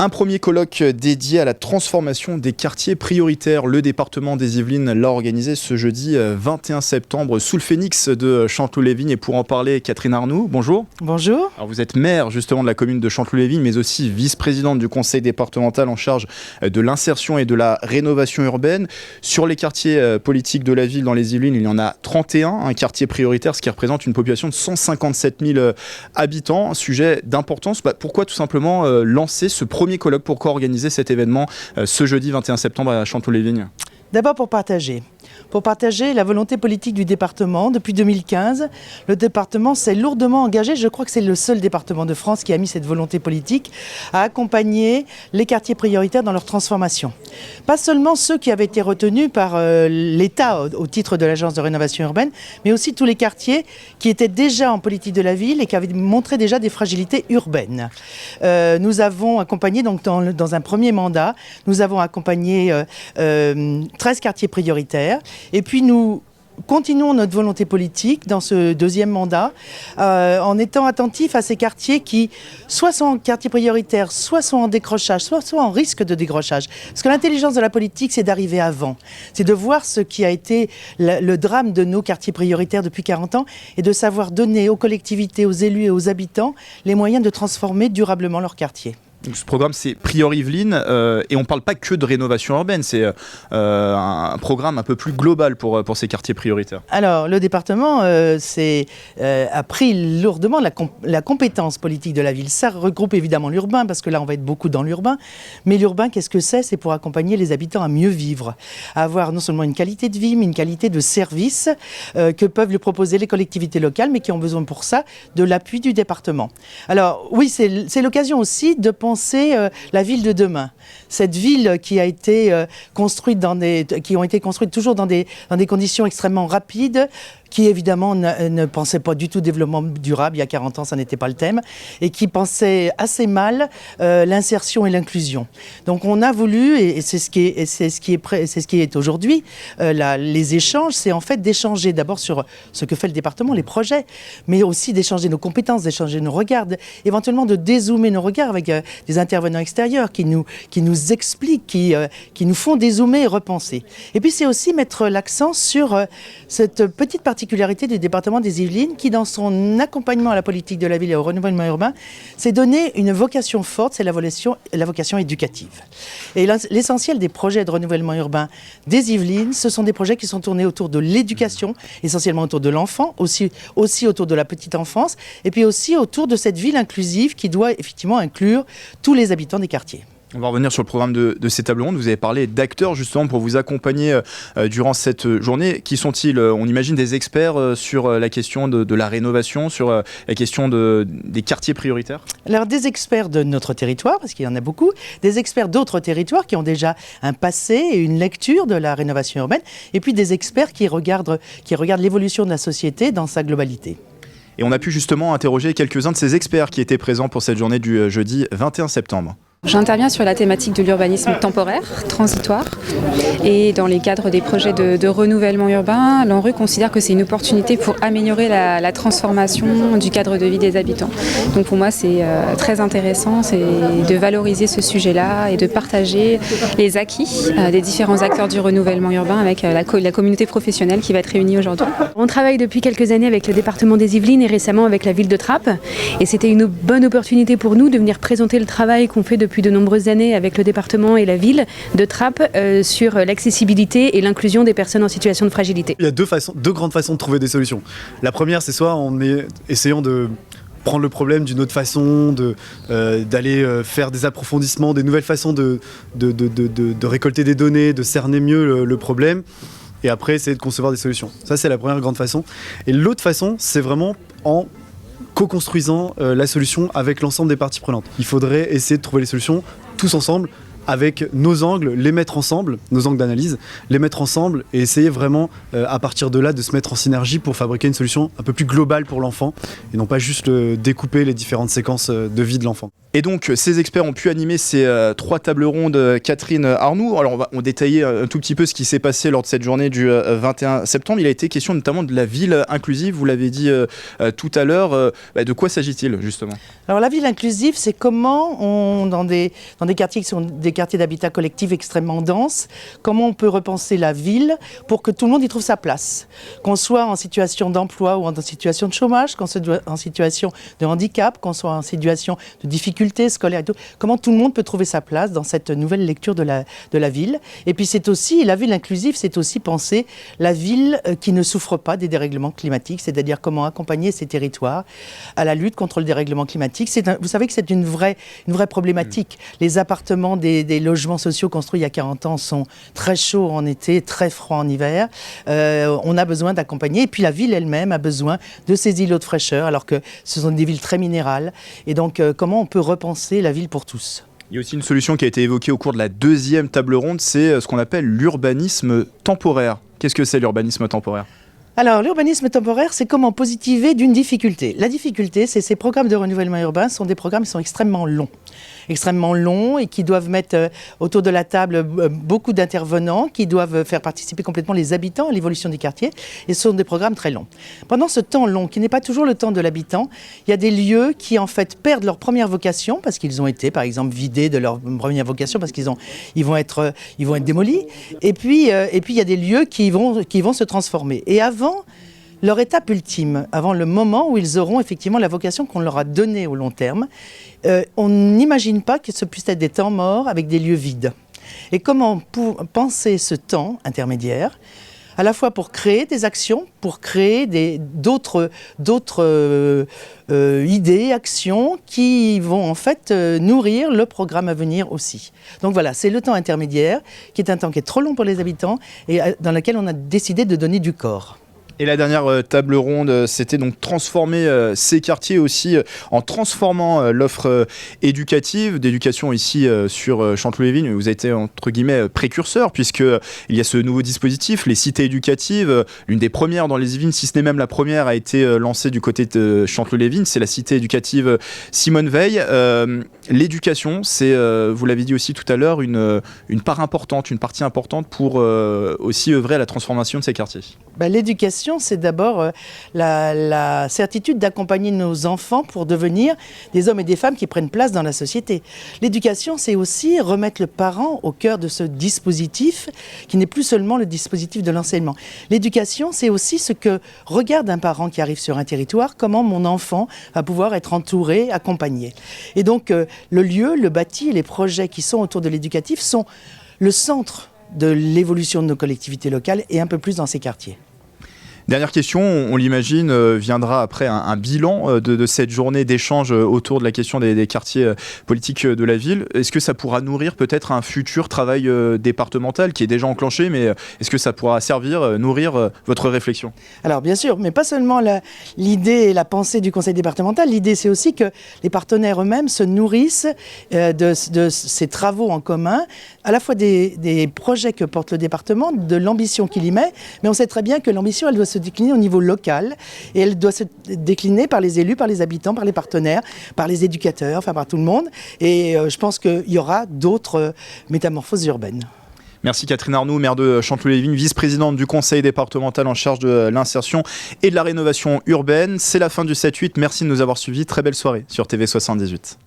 Un premier colloque dédié à la transformation des quartiers prioritaires. Le département des Yvelines l'a organisé ce jeudi 21 septembre sous le phénix de Chanteloup-les-Vignes. Et pour en parler, Catherine Arnoux, bonjour. Bonjour. Alors vous êtes maire justement de la commune de Chanteloup-les-Vignes, mais aussi vice-présidente du conseil départemental en charge de l'insertion et de la rénovation urbaine. Sur les quartiers politiques de la ville dans les Yvelines, il y en a 31, un quartier prioritaire, ce qui représente une population de 157 000 habitants. Un sujet d'importance. Pourquoi tout simplement lancer ce premier colloque? Pourquoi organiser cet événement ce jeudi 21 septembre à Chanteloup-les-Vignes? D'abord pour partager la volonté politique du département. Depuis 2015, le département s'est lourdement engagé, je crois que c'est le seul département de France qui a mis cette volonté politique, à accompagner les quartiers prioritaires dans leur transformation. Pas seulement ceux qui avaient été retenus par l'État au titre de l'Agence de rénovation urbaine, mais aussi tous les quartiers qui étaient déjà en politique de la ville et qui avaient montré déjà des fragilités urbaines. Nous avons accompagné, donc dans un premier mandat, nous avons accompagné 13 quartiers prioritaires. Et puis nous continuons notre volonté politique dans ce deuxième mandat en étant attentifs à ces quartiers qui soit sont en quartier prioritaire, soit sont en décrochage, soit en risque de décrochage. Parce que l'intelligence de la politique, c'est d'arriver avant. C'est de voir ce qui a été le drame de nos quartiers prioritaires depuis 40 ans et de savoir donner aux collectivités, aux élus et aux habitants les moyens de transformer durablement leur quartier. Donc ce programme, c'est Prior Yvelines et on ne parle pas que de rénovation urbaine, c'est un programme un peu plus global pour ces quartiers prioritaires. Alors, le département a pris lourdement la compétence politique de la ville. Ça regroupe évidemment l'urbain, parce que là, on va être beaucoup dans l'urbain. Mais l'urbain, qu'est-ce que c'est? C'est pour accompagner les habitants à mieux vivre, à avoir non seulement une qualité de vie, mais une qualité de service que peuvent lui proposer les collectivités locales, mais qui ont besoin pour ça de l'appui du département. Alors, oui, c'est l'occasion aussi de penser la ville de demain. Cette ville qui a été construite qui ont été construites toujours dans des conditions extrêmement rapides, qui évidemment ne pensait pas du tout développement durable. Il y a 40 ans, ça n'était pas le thème, et qui pensait assez mal l'insertion et l'inclusion. Donc on a voulu, et c'est ce qui est aujourd'hui, les échanges, c'est en fait d'échanger d'abord sur ce que fait le département, les projets, mais aussi d'échanger nos compétences, d'échanger nos regards, éventuellement de dézoomer nos regards avec des intervenants extérieurs qui nous expliquent, qui nous font dézoomer et repenser. Et puis c'est aussi mettre l'accent sur cette petite particularité du département des Yvelines qui, dans son accompagnement à la politique de la ville et au renouvellement urbain, s'est donné une vocation forte, c'est la vocation éducative. Et l'essentiel des projets de renouvellement urbain des Yvelines, ce sont des projets qui sont tournés autour de l'éducation, essentiellement autour de l'enfant, aussi autour de la petite enfance, et puis aussi autour de cette ville inclusive qui doit effectivement inclure tous les habitants des quartiers. On va revenir sur le programme de ces tables rondes. Vous avez parlé d'acteurs justement pour vous accompagner durant cette journée. Qui sont-ils? On imagine des experts sur la question de la rénovation, sur la question des quartiers prioritaires? Alors des experts de notre territoire, parce qu'il y en a beaucoup, des experts d'autres territoires qui ont déjà un passé et une lecture de la rénovation urbaine, et puis des experts qui regardent l'évolution de la société dans sa globalité. Et on a pu justement interroger quelques-uns de ces experts qui étaient présents pour cette journée du jeudi 21 septembre. J'interviens sur la thématique de l'urbanisme temporaire, transitoire, et dans les cadres des projets de renouvellement urbain, l'ANRU considère que c'est une opportunité pour améliorer la transformation du cadre de vie des habitants. Donc pour moi c'est très intéressant, c'est de valoriser ce sujet-là et de partager les acquis des différents acteurs du renouvellement urbain avec la communauté professionnelle qui va être réunie aujourd'hui. On travaille depuis quelques années avec le département des Yvelines et récemment avec la ville de Trappes, et c'était une bonne opportunité pour nous de venir présenter le travail qu'on fait depuis de nombreuses années avec le département et la ville de Trappes sur l'accessibilité et l'inclusion des personnes en situation de fragilité. Il y a deux grandes façons de trouver des solutions. La première, c'est soit essayant de prendre le problème d'une autre façon, d'aller faire des approfondissements, des nouvelles façons de récolter des données, de cerner mieux le problème, et après essayer de concevoir des solutions. Ça, c'est la première grande façon. Et l'autre façon, c'est vraiment en co-construisant la solution avec l'ensemble des parties prenantes. Il faudrait essayer de trouver les solutions tous ensemble avec nos angles, les mettre ensemble, nos angles d'analyse, les mettre ensemble et essayer vraiment à partir de là de se mettre en synergie pour fabriquer une solution un peu plus globale pour l'enfant et non pas juste découper les différentes séquences de vie de l'enfant. Et donc, ces experts ont pu animer ces 3 tables rondes. Catherine Arnoux, alors on détailler un tout petit peu ce qui s'est passé lors de cette journée du 21 septembre. Il a été question notamment de la ville inclusive, vous l'avez dit tout à l'heure. De quoi s'agit-il justement ? Alors la ville inclusive, c'est comment dans des quartiers qui sont des quartiers d'habitat collectif extrêmement denses, comment on peut repenser la ville pour que tout le monde y trouve sa place. Qu'on soit en situation d'emploi ou en situation de chômage, qu'on soit en situation de handicap, qu'on soit en situation de difficulté scolaire et tout, comment tout le monde peut trouver sa place dans cette nouvelle lecture de la ville. Et puis c'est aussi, la ville inclusive, c'est aussi penser la ville qui ne souffre pas des dérèglements climatiques, c'est-à-dire comment accompagner ces territoires à la lutte contre le dérèglement climatique. Vous savez que c'est une vraie problématique. Les appartements des logements sociaux construits il y a 40 ans sont très chauds en été, très froids en hiver. On a besoin d'accompagner. Et puis la ville elle-même a besoin de ces îlots de fraîcheur, alors que ce sont des villes très minérales. Et donc, comment on peut repenser la ville pour tous ? Il y a aussi une solution qui a été évoquée au cours de la 2e table ronde, c'est ce qu'on appelle l'urbanisme temporaire. Qu'est-ce que c'est l'urbanisme temporaire ? Alors, l'urbanisme temporaire, c'est comment positiver d'une difficulté. La difficulté, c'est ces programmes de renouvellement urbain sont des programmes qui sont extrêmement longs et qui doivent mettre autour de la table beaucoup d'intervenants, qui doivent faire participer complètement les habitants à l'évolution des quartiers, et ce sont des programmes très longs. Pendant ce temps long, qui n'est pas toujours le temps de l'habitant, il y a des lieux qui en fait perdent leur première vocation, parce qu'ils ont été par exemple vidés de leur première vocation, parce qu'ils vont être démolis, et puis il y a des lieux qui vont se transformer. Et avant leur étape ultime, avant le moment où ils auront effectivement la vocation qu'on leur a donnée au long terme, on n'imagine pas que ce puisse être des temps morts avec des lieux vides. Et comment penser ce temps intermédiaire, à la fois pour créer des actions, pour créer d'autres idées, actions qui vont en fait nourrir le programme à venir aussi. Donc voilà, c'est le temps intermédiaire qui est un temps qui est trop long pour les habitants et dans lequel on a décidé de donner du corps. Et la dernière table ronde, c'était donc transformer ces quartiers aussi en transformant l'offre éducative, d'éducation ici sur Chanteloup-les-Vignes. Vous avez été entre guillemets précurseur puisqu'il y a ce nouveau dispositif, les cités éducatives. L'une des premières dans les Yvelines, si ce n'est même la première, a été lancée du côté de Chanteloup-les-Vignes. C'est la cité éducative Simone Veil. L'éducation, c'est, vous l'avez dit aussi tout à l'heure, une part importante, une partie importante pour aussi œuvrer à la transformation de ces quartiers. L'éducation, c'est d'abord la certitude d'accompagner nos enfants pour devenir des hommes et des femmes qui prennent place dans la société. L'éducation, c'est aussi remettre le parent au cœur de ce dispositif qui n'est plus seulement le dispositif de l'enseignement. L'éducation, c'est aussi ce que regarde un parent qui arrive sur un territoire, comment mon enfant va pouvoir être entouré, accompagné. Et donc, le lieu, le bâti et les projets qui sont autour de l'éducatif sont le centre de l'évolution de nos collectivités locales et un peu plus dans ces quartiers. Dernière question, on l'imagine, viendra après un bilan de cette journée d'échange autour de la question des quartiers politiques de la ville. Est-ce que ça pourra nourrir peut-être un futur travail départemental qui est déjà enclenché, mais est-ce que ça pourra servir, nourrir votre réflexion ? Alors bien sûr, mais pas seulement l'idée et la pensée du conseil départemental, l'idée c'est aussi que les partenaires eux-mêmes se nourrissent de ces travaux en commun, à la fois des projets que porte le département, de l'ambition qu'il y met, mais on sait très bien que l'ambition elle doit se décliner au niveau local et elle doit se décliner par les élus, par les habitants, par les partenaires, par les éducateurs, enfin par tout le monde. Et je pense qu'il y aura d'autres métamorphoses urbaines. Merci Catherine Arnoux, maire de Chanteloup-les-Vignes, vice-présidente du conseil départemental en charge de l'insertion et de la rénovation urbaine. C'est la fin du 7-8. Merci de nous avoir suivis. Très belle soirée sur TV78.